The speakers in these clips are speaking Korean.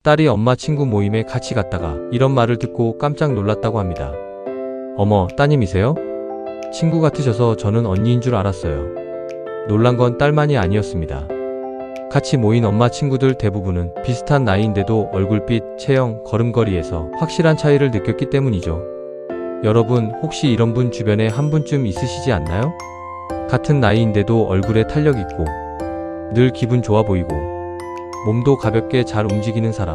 딸이 엄마 친구 모임에 같이 갔다가 이런 말을 듣고 깜짝 놀랐다고 합니다. 어머, 따님이세요? 친구 같으셔서 저는 언니인 줄 알았어요. 놀란 건 딸만이 아니었습니다. 같이 모인 엄마 친구들 대부분은 비슷한 나이인데도 얼굴빛, 체형, 걸음걸이에서 확실한 차이를 느꼈기 때문이죠. 여러분, 혹시 이런 분 주변에 한 분쯤 있으시지 않나요? 같은 나이인데도 얼굴에 탄력 있고 늘 기분 좋아 보이고 몸도 가볍게 잘 움직이는 사람.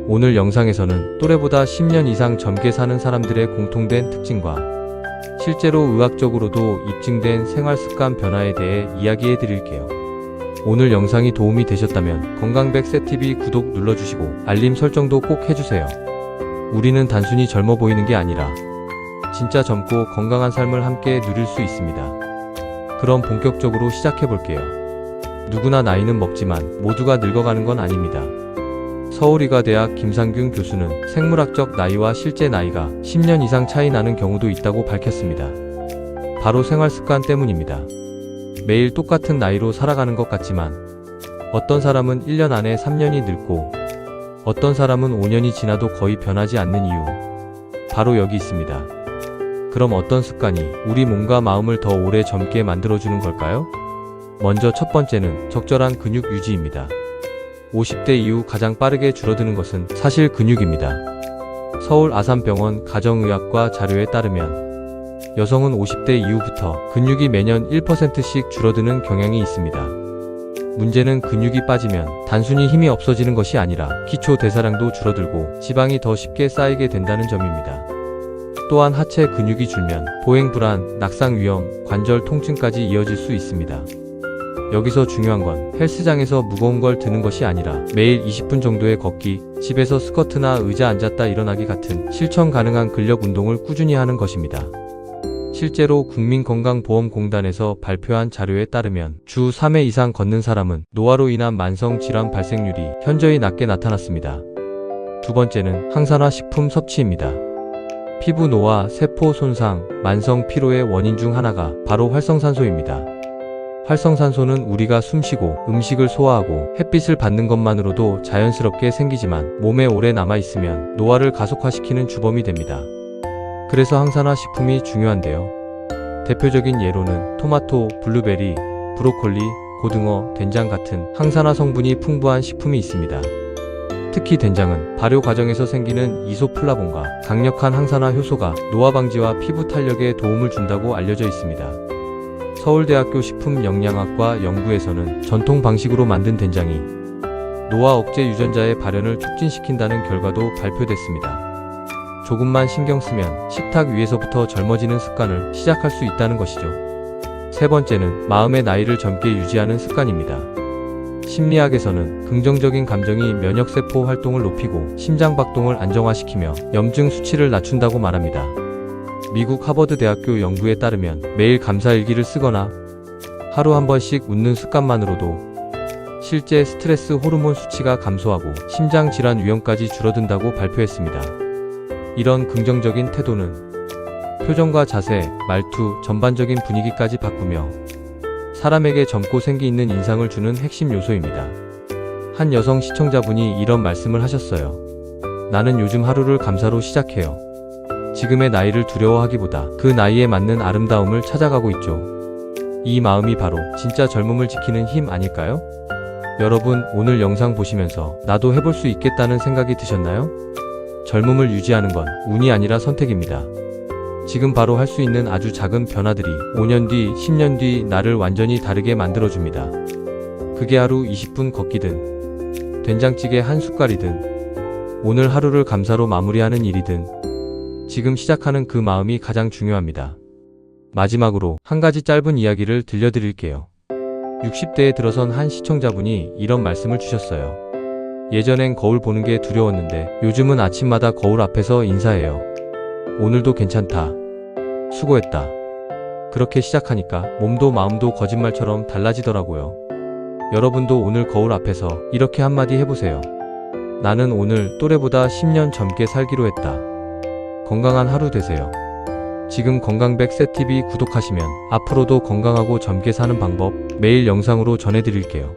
오늘 영상에서는 또래보다 10년 이상 젊게 사는 사람들의 공통된 특징과 실제로 의학적으로도 입증된 생활습관 변화에 대해 이야기해 드릴게요. 오늘 영상이 도움이 되셨다면 건강100세TV 구독 눌러주시고 알림 설정도 꼭 해주세요. 우리는 단순히 젊어 보이는 게 아니라 진짜 젊고 건강한 삶을 함께 누릴 수 있습니다. 그럼 본격적으로 시작해 볼게요. 누구나 나이는 먹지만 모두가 늙어가는 건 아닙니다. 서울의과대학 김상균 교수는 생물학적 나이와 실제 나이가 10년 이상 차이 나는 경우도 있다고 밝혔습니다. 바로 생활습관 때문입니다. 매일 똑같은 나이로 살아가는 것 같지만 어떤 사람은 1년 안에 3년이 늙고 어떤 사람은 5년이 지나도 거의 변하지 않는 이유, 바로 여기 있습니다. 그럼 어떤 습관이 우리 몸과 마음을 더 오래 젊게 만들어주는 걸까요? 먼저 첫 번째는 적절한 근육 유지입니다. 50대 이후 가장 빠르게 줄어드는 것은 사실 근육입니다. 서울 아산병원 가정의학과 자료에 따르면 여성은 50대 이후부터 근육이 매년 1%씩 줄어드는 경향이 있습니다. 문제는 근육이 빠지면 단순히 힘이 없어지는 것이 아니라 기초 대사량도 줄어들고 지방이 더 쉽게 쌓이게 된다는 점입니다. 또한 하체 근육이 줄면 보행 불안, 낙상 위험, 관절 통증까지 이어질 수 있습니다. 여기서 중요한 건 헬스장에서 무거운 걸 드는 것이 아니라 매일 20분 정도의 걷기, 집에서 스쿼트나 의자 앉았다 일어나기 같은 실천 가능한 근력 운동을 꾸준히 하는 것입니다. 실제로 국민건강보험공단에서 발표한 자료에 따르면 주 3회 이상 걷는 사람은 노화로 인한 만성 질환 발생률이 현저히 낮게 나타났습니다. 두 번째는 항산화 식품 섭취입니다. 피부 노화, 세포 손상, 만성 피로의 원인 중 하나가 바로 활성산소입니다. 활성산소는 우리가 숨쉬고 음식을 소화하고 햇빛을 받는 것만으로도 자연스럽게 생기지만 몸에 오래 남아있으면 노화를 가속화시키는 주범이 됩니다. 그래서 항산화 식품이 중요한데요. 대표적인 예로는 토마토, 블루베리, 브로콜리, 고등어, 된장 같은 항산화 성분이 풍부한 식품이 있습니다. 특히 된장은 발효 과정에서 생기는 이소플라본과 강력한 항산화 효소가 노화 방지와 피부 탄력에 도움을 준다고 알려져 있습니다. 서울대학교 식품영양학과 연구에서는 전통 방식으로 만든 된장이 노화 억제 유전자의 발현을 촉진시킨다는 결과도 발표됐습니다. 조금만 신경 쓰면 식탁 위에서부터 젊어지는 습관을 시작할 수 있다는 것이죠. 세 번째는 마음의 나이를 젊게 유지하는 습관입니다. 심리학에서는 긍정적인 감정이 면역세포 활동을 높이고 심장박동을 안정화시키며 염증 수치를 낮춘다고 말합니다. 미국 하버드 대학교 연구에 따르면 매일 감사일기를 쓰거나 하루 한 번씩 웃는 습관만으로도 실제 스트레스 호르몬 수치가 감소하고 심장질환 위험까지 줄어든다고 발표했습니다. 이런 긍정적인 태도는 표정과 자세, 말투, 전반적인 분위기까지 바꾸며 사람에게 젊고 생기 있는 인상을 주는 핵심 요소입니다. 한 여성 시청자분이 이런 말씀을 하셨어요. 나는 요즘 하루를 감사로 시작해요. 지금의 나이를 두려워하기보다 그 나이에 맞는 아름다움을 찾아가고 있죠. 이 마음이 바로 진짜 젊음을 지키는 힘 아닐까요? 여러분, 오늘 영상 보시면서 나도 해볼 수 있겠다는 생각이 드셨나요? 젊음을 유지하는 건 운이 아니라 선택입니다. 지금 바로 할 수 있는 아주 작은 변화들이 5년 뒤, 10년 뒤 나를 완전히 다르게 만들어줍니다. 그게 하루 20분 걷기든, 된장찌개 한 숟갈이든, 오늘 하루를 감사로 마무리하는 일이든, 지금 시작하는 그 마음이 가장 중요합니다. 마지막으로 한 가지 짧은 이야기를 들려드릴게요. 60대에 들어선 한 시청자분이 이런 말씀을 주셨어요. 예전엔 거울 보는 게 두려웠는데 요즘은 아침마다 거울 앞에서 인사해요. 오늘도 괜찮다. 수고했다. 그렇게 시작하니까 몸도 마음도 거짓말처럼 달라지더라고요. 여러분도 오늘 거울 앞에서 이렇게 한마디 해보세요. 나는 오늘 또래보다 10년 젊게 살기로 했다. 건강한 하루 되세요. 지금 건강100세TV 구독하시면 앞으로도 건강하고 젊게 사는 방법 매일 영상으로 전해드릴게요.